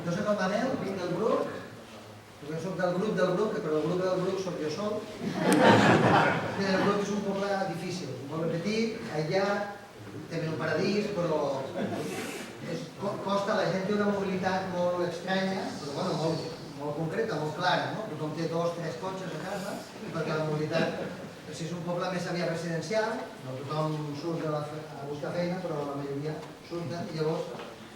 Jo soc el Manel, vinc del Bruc, perquè soc del grup, però el grup del Bruc soc jo sol. El Bruc és un poble difícil, un poble petit, aïllat, té un paradís, però costa, la gent té una mobilitat molt estranya, però molt concreta, molt clara, no? Tothom té 2 o 3 cotxes a casa, perquè la mobilitat, si és un poble més aviat residencial, no tothom surt a buscar feina, però la majoria surten, i llavors,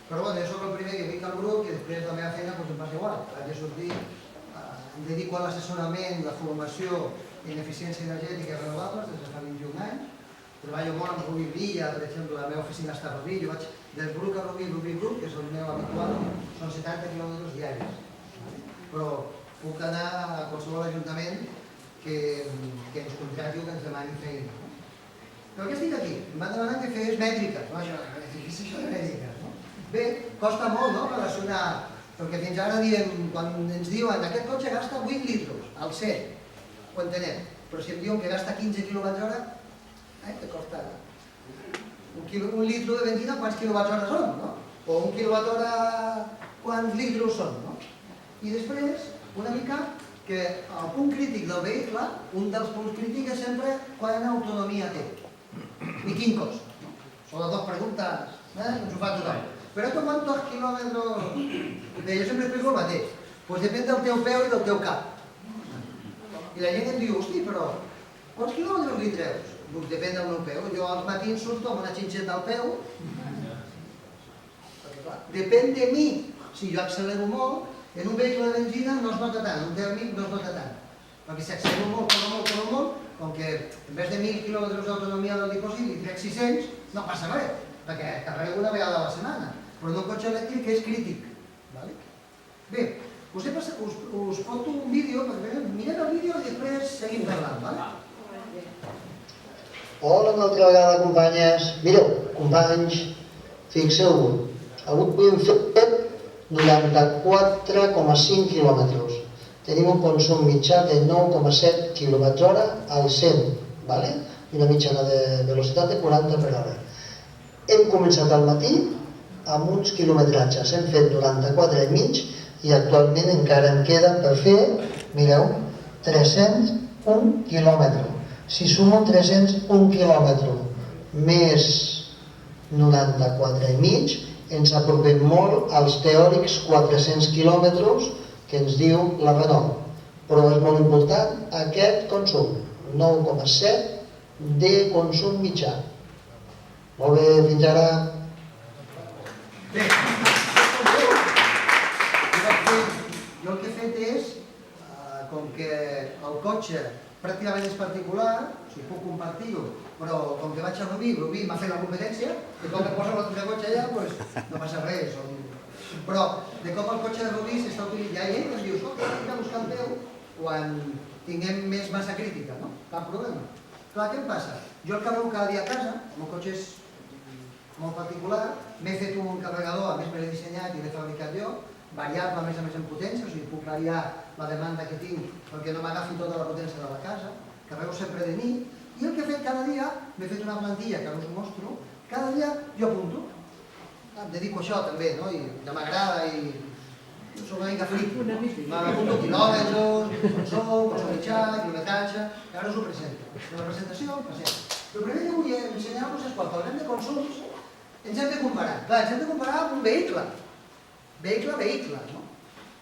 però bueno, jo soc el primer que vinc al grup i després la meva feina em passa igual. Vaig a sortir, em dedico a l'assessorament, la formació en eficiència energètica i renovables des de fa 21 anys. Treballo molt amb Rubí Brilla, per exemple, la meva oficina està a Rubí, jo vaig del Bruc a Rubí, Rubí-Bruc, que és el meu habitual, són 70 quilòmetres diaris. Però puc anar a qualsevol ajuntament que ens contrati o que ens demani feina. Però què estic aquí? Em van demanar que fes mètriques. Què és això de mètriques? Bé, costa molt, no?, relacionar, perquè fins ara diem, quan ens diuen aquest cotxe gasta 8 litros, al 100, ho entenem, però si em diuen que gasta 15 kWh, te costa un litro de benzina, quants kWh són, no? O un kWh, quants litros són, no? I després, una mica, que el punt crític del vehicle, un dels punts crítics és sempre quina autonomia té i quin cost. Són les 2 preguntes, ens ho fa tothom. Però tu quantos kilòmetres... Bé, jo sempre explico el mateix. Doncs depèn del teu peu i del teu cap. I la gent em diu, hosti, però quants quilòmetres li treus? Doncs depèn del meu peu. Jo als matins surto amb una xinxeta al peu. Depèn de mi. Si jo accelero molt, en un vehicle de benzina no es nota tant, un tèrmic no es nota tant. Perquè si accelero molt, com que en vez de 1.000 quilòmetres d'autonomia del dipòsit li trec 600, no passa res, perquè carrego una vegada a la setmana. Però en un cotxe elèctric és crític. Bé, us porto un vídeo, mirem el vídeo i després seguim parlant. Hola una altra vegada, companyes. Mireu, companys, fixeu-vos, avui hem fet 94,5 quilòmetres. Tenim un consum mitjà de 9,7 kWh al 100, i una mitjana de velocitat de 40 per hora. Hem començat al matí amb uns quilometratges, hem fet 94,5 i actualment encara em queda per fer, mireu, 301 quilòmetres. Si sumo 301 quilòmetres més 94,5, ens apropem molt als teòrics 400 quilòmetres que ens diu la Renault. Però és molt important aquest consum, 9,7 de consum mitjà. Molt bé, fins ara. Bé, jo el que he fet és, com que el cotxe pràcticament és particular, o sigui, puc compartir-ho, però com que vaig a Rubí m'ha fet la competència, que com que posa l'altre cotxe allà, no passa res. Però de cop el cotxe de Rubí s'està utilitzant. Hi ha gent que em diu, escolta, hem de buscar el teu quan tinguem més massa crítica, no? Cap problema. Clar, què em passa? Jo el carrego cada dia a casa, el meu cotxe és molt particular, m'he fet un carregador, a més me l'he dissenyat i l'he fabricat jo, variable a més en potència, o sigui, puc variar la demanda que tinc perquè no m'agafi tota la potència de la casa, carrego sempre de nit, i el que he fet cada dia, m'he fet una plantilla que ara us mostro, cada dia jo apunto. Em dedico a això també, no? I ja m'agrada i soc una mica fric. M'apunto quilòmetres, consum mitjà, quilometratge, i ara us ho presento. De la presentació, el presento. El primer que vull ensenyar-vos és quan parlem de consums, ens hem de comparar. Clar, ens hem de comparar amb un vehicle. Vehicle, no?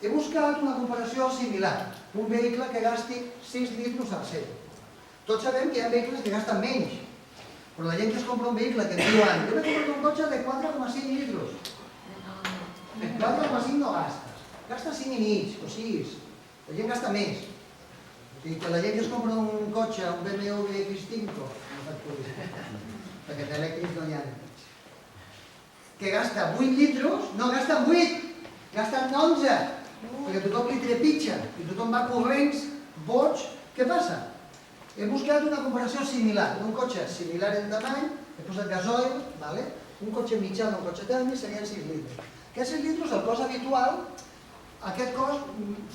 He buscat una comparació similar. Un vehicle que gasti 6 litros al 100. Tots sabem que hi ha vehicles que gasten menys. Però la gent que es compra un vehicle que diuen jo m'he comprat un cotxe de 4,5 litros. 4,5 no gastes. Gasta 5,5 o 6. La gent gasta més. O sigui que la gent que es compra un cotxe, un BMW X5, perquè d'elèctrics no hi ha. Que gasta 8 litros, no gasten 8, gasten 11. Perquè tothom li trepitja i tothom va corrents, boig. Què passa? He buscat una comparació similar, un cotxe similar en tamany, he posat gasoil, un cotxe mitjà d'un cotxe tèrmic serien 6 litres. Aquests 6 litres, el cost habitual, aquest cost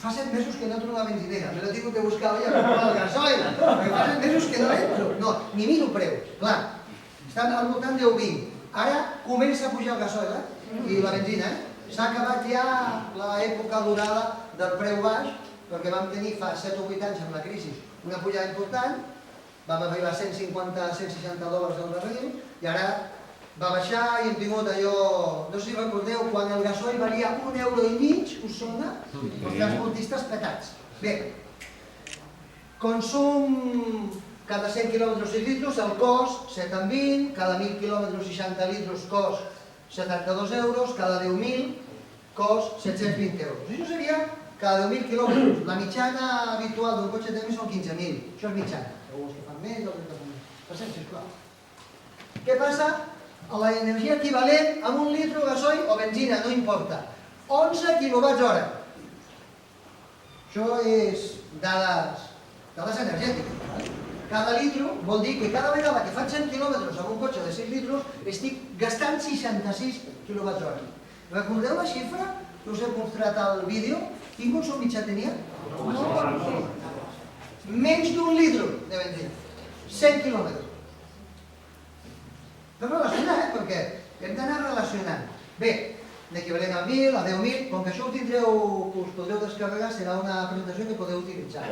fa 7 mesos que no entro a una benzinera, me l'he tingut que buscar ja per comprar el gasoil, perquè fa 7 mesos que no entro, no, ni miro preus, clar, estan al voltant de 20. Ara comença a pujar el gasoil i la benzina, S'ha acabat ja l'època dorada del preu baix, perquè vam tenir fa 7 o 8 anys amb la crisi una pujada important, vam arribar a 150-160 dòlars el barril, i ara va baixar i hem tingut allò, no sé si recordeu, quan el gasoil valia €1,5, us sona? Els transportistes petats. Bé, consum cada 100 quilòmetres 6 litres, el cost 7,20, cada 1.000 quilòmetres 60 litres, cost 72 euros, cada 10.000, cost 720 euros. Això seria cada 10.000 quilòmetres. La mitjana habitual d'un cotxe tècnic són 15.000. Això és mitjana. Alguns que fan més, altres que fan més. Passem, sisplau. Què passa? A l'energia equivalent amb 1 litre de gasoil o benzina, no importa. 11 kWh. Això és dades energètiques. Cada litre vol dir que cada vegada que faig 100 quilòmetres amb un cotxe de 6 litres estic gastant 66 kWh. Recordeu la xifra que us he mostrat al vídeo? Quin consum mitjà tenia? Menys d'1 litre de benzina. 100 quilòmetres. Però relacionar, perquè hem d'anar relacionant. Bé, l'equivalent a 1.000, a 10.000, com que això ho tindreu, us podreu descarregar, serà una presentació que podeu utilitzar.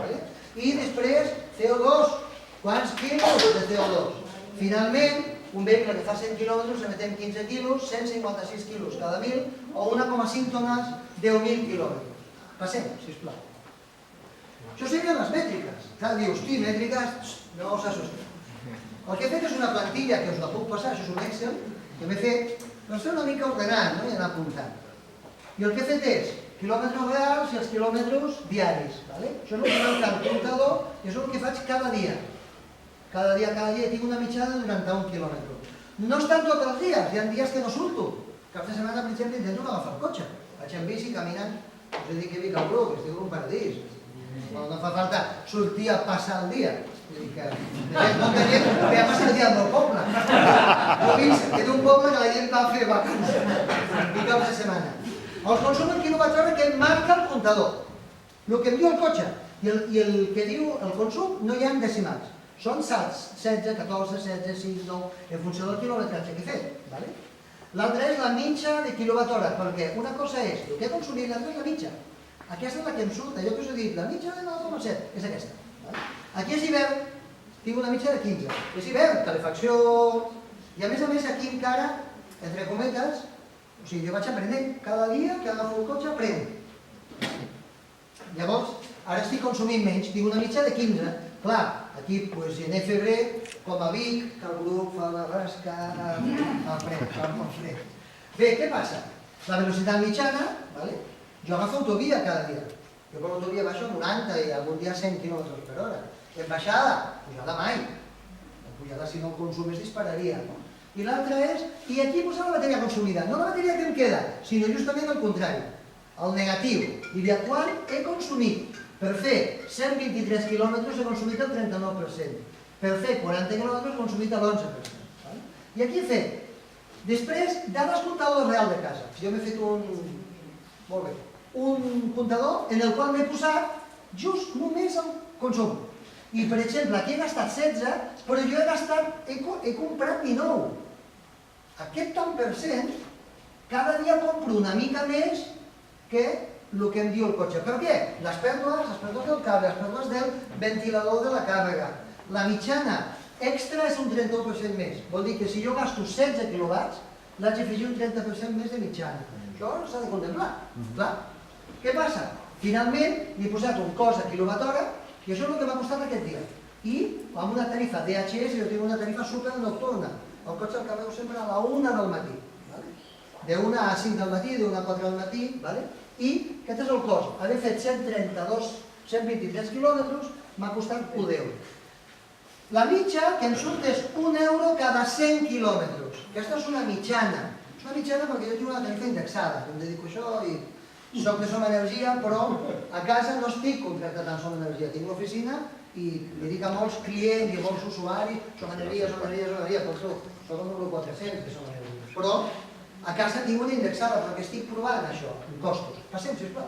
I després, CO2. Quants quilos de CO2? Finalment, un vehicle que fa 100 quilòmetres emetem 15 quilos, 156 quilos cada 1.000, o 1,5 tones, 10.000 quilòmetres. Passem, sisplau. Això serien les mètriques. Clar, dius, hosti, mètriques, no us assusteu. El que he fet és una plantilla, que us la puc passar, això és un Excel, que m'he fet, per ser una mica ordenant, i anar apuntant. I el que he fet és quilòmetres reals i els quilòmetres diaris. Això és el que marca el comptador i això és el que faig cada dia. Cada dia tinc una mitjana de 91 quilòmetres. No estan tots els dies, hi ha dies que no surto. Cap de setmana, per exemple, intento no agafar el cotxe. Vaig en bici, caminant, us he dit que vic al Bruc, estic en un paradís. No fa falta sortir a passar el dia. Vull dir que ve a passar el dia al meu poble. Jo vinc, que d'un poble que la gent va a fer vacances. I cap de setmana. El consum en quilowatts-hora que marca el comptador. El que em diu el cotxe i el que diu el consum no hi ha decimals. Són salts, 16, 14, 16, 6, 9, en funció del quilometratge que he fet. L'altra és la mitja de quilowatts-hora, perquè una cosa és el que he consumit, l'altra és la mitja. Aquesta és la que em surt, allò que us he dit, la mitja de 9,7, és aquesta. Aquí és hivern, tinc una mitja de 15. És hivern, calefacció... I a més, aquí encara, entre cometes, o sigui, jo vaig aprenent. Cada dia que agafo el cotxe, aprenc. Llavors, ara estic consumint menys, tinc una mitja de 15. Clar, aquí, gener, febrer, com a Vic, que el grup fa la rasca, fa fred. Bé, què passa? La velocitat mitjana, jo agafo autovia cada dia. Jo per l'autovia baixo a 90 i algun dia 100 km per hora. En baixada, pujada mai. La pujada, si no el consum es dispararia. I l'altra és, i aquí posar la bateria consumida. No la bateria que em queda, sinó justament el contrari. El negatiu. I de quan he consumit. Per fer 123 quilòmetres he consumit el 39%. Per fer 40 quilòmetres he consumit l'11%. I aquí he fet. Després, dades comptador real de casa. Jo m'he fet un comptador en el qual m'he posat just només el consum. I, per exemple, aquí he gastat 16, però jo he comprat 19. Aquest tant per cent, cada dia compro una mica més que el que em diu el cotxe. Per què? Les pèrdues del cable, les pèrdues del ventilador de la càrrega. La mitjana extra és un 31% més. Vol dir que si jo gasto 16 quilowatts, l'haig d'afegir un 30% més de mitjana. Això s'ha de contemplar. Clar. Què passa? Finalment, li he posat un cost a quilowatt-hora i això és el que m'ha costat aquest dia. I amb una tarifa DHS, jo tinc una tarifa super nocturna. El cotxe el carrego sempre a la 1 del matí. De 1 a 5 del matí, de 1 a 4 del matí. I aquest és el cost. Haver fet 123 quilòmetres m'ha costat 1 euro. La mitja que em surt és 1 euro cada 100 quilòmetres. Aquesta és una mitjana. És una mitjana perquè jo tinc una tarifa indexada. Em dedico a això i soc de Som Energia, però a casa no estic contractat amb Som Energia. Tinc l'oficina i li dic a molts clients i a molts usuaris Som Energia, per això soc el número 400 de Som Energia. Però a casa tinc una indexada perquè estic provant això, en costos. Passem, sisplau.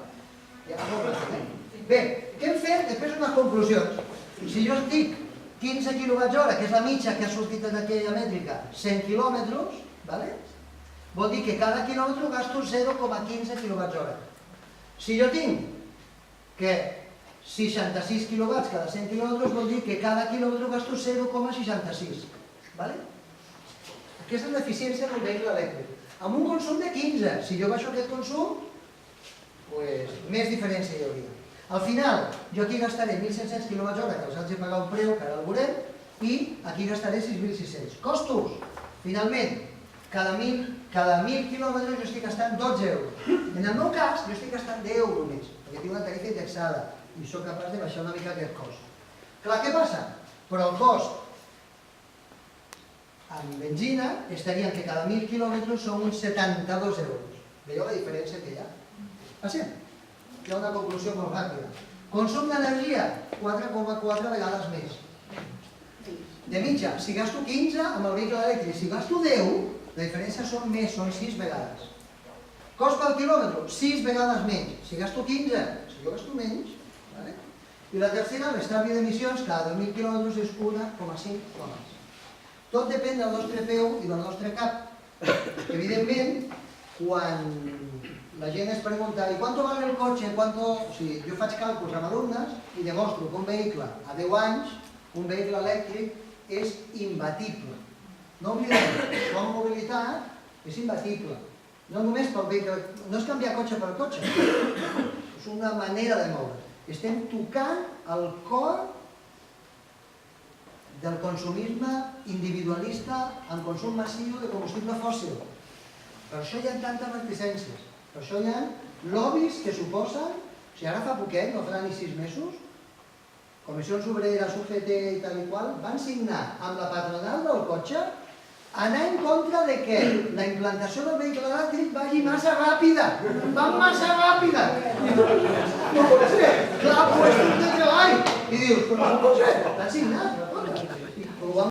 Bé, què hem fet? Després unes conclusions. Si jo estic 15 kWh, que és la mitja que ha sortit en aquella mètrica, 100 quilòmetres, vol dir que cada quilòmetre gasto 0,15 kWh. Si jo tinc que 66 kW cada 100 km, vol dir que cada quilòmetre gasto 0,66. Aquesta és l'eficiència del vehicle elèctric. Amb un consum de 15, si jo baixo aquest consum, més diferència hi hauria. Al final, jo aquí gastaré 1.700 kWh, que els haig de pagar un preu, que ara el veurem, i aquí gastaré 6.600. Costos, finalment, cada 1.000 quilòmetres jo estic gastant 12 euros. En el meu cas, jo estic gastant 10 euros més, perquè tinc una tarifa indexada i soc capaç de baixar una mica aquest cost. Clar, què passa? Però el cost amb benzina estaria que cada 1.000 quilòmetres són uns 72 euros. Veieu la diferència que hi ha? Passem. Hi ha una conclusió molt ràpida. Consum d'energia, 4,4 vegades més. De mitja, si gasto 15 amb el vehicle elèctric, si gasto 10, la diferència són 6 vegades. Cost per quilòmetre, 6 vegades menys. Si gasto 15, si jo gasto menys. I la tercera, l'estalvi d'emissions, cada 10.000 quilòmetres és 1,5 tones. Tot depèn del nostre peu i del nostre cap. Evidentment, quan la gent es pregunta ¿y cuánto vale el coche? Jo faig càlculs amb alumnes i demostro que un vehicle a 10 anys, un vehicle elèctric, és imbatible. No oblidem, com mobilitat és imbatible. No només pel vehicle, no és canviar cotxe per cotxe, és una manera de moure. Estem tocant el cor del consumisme individualista amb consum massiu de combustible fòssil. Per això hi ha tantes reticències. Per això hi ha lobbies que suposen, si ara fa poquet, no farà ni 6 mesos, Comissions Obreres, UGT i tal i qual, van signar amb la patronal del cotxe anar en contra de que la implantació del vehicle elèctric vagi massa ràpida. Van massa ràpida. No pot ser. Clar, pues, de treball. I dius, però no pot ser. T'han signat.